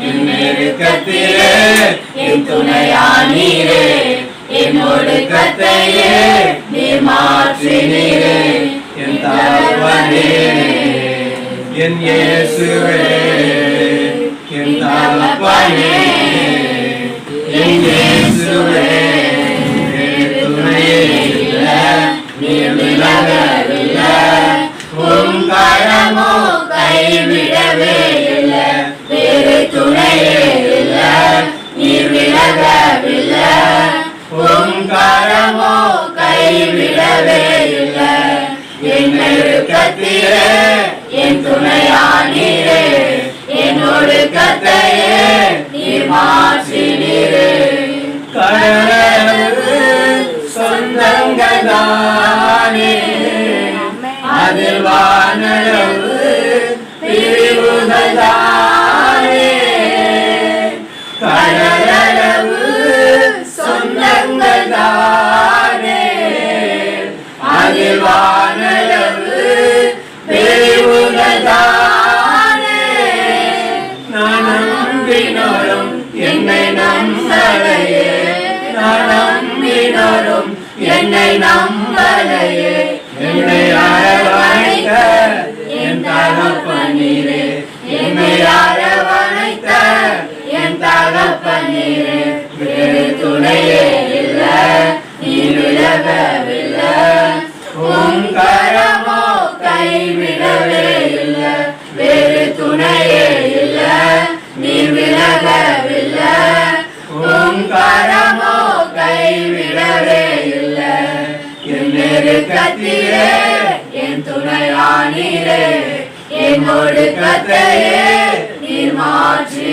என் நெருக்கத்திலே என் துணையானீரே, என் ஒடுக்கத்தையே நீர் மாற்றினீரே, என் தகப்பனே என் இயேசுவே, என் தகப்பனே என் இயேசுவே. துணையே இல்ல, நீர் விலகவில்லை, உம் கரமோ கைவிடவே இல்லை. வேறு துணையே இல்ல, நீர் விலகவில்லை, உம் கரமோ கைவிடவே இல்லை. என் நெருக்கத்திலே என் துணையானீரே, என் ஒடுக்கத்தையே நீர் மாற்றினீரே. கடலளவு சொந்தங்கள் தானே, அதில் வானளவு பிரிவுகள் தானே. கடலளவு சொந்தங்கள் தானே, அதில் வானளவு பிரிவுகள் தானே. நான் நம்பினோரும் என்னை நம்பலையே, நான் நம்பினோரும் என்னை நம்பலையே. என்னை அரவணைத்த என் தகப்பனீரே, என்னை அரவணைத்த என் தகப்பனீரே. வேறு துணையே இல்ல, நீர் விலகவில்லை, உம் கரமோ கைவிடவே இல்லை. வேறு துணையே இல்ல, நீர் விலகவில்லை, உம் கரமோ கைவிடவே இல்லை. என் நெருக்கத்திலே என் துணையானீரே, என் ஒடுக்கத்தையே நீர் மாற்றி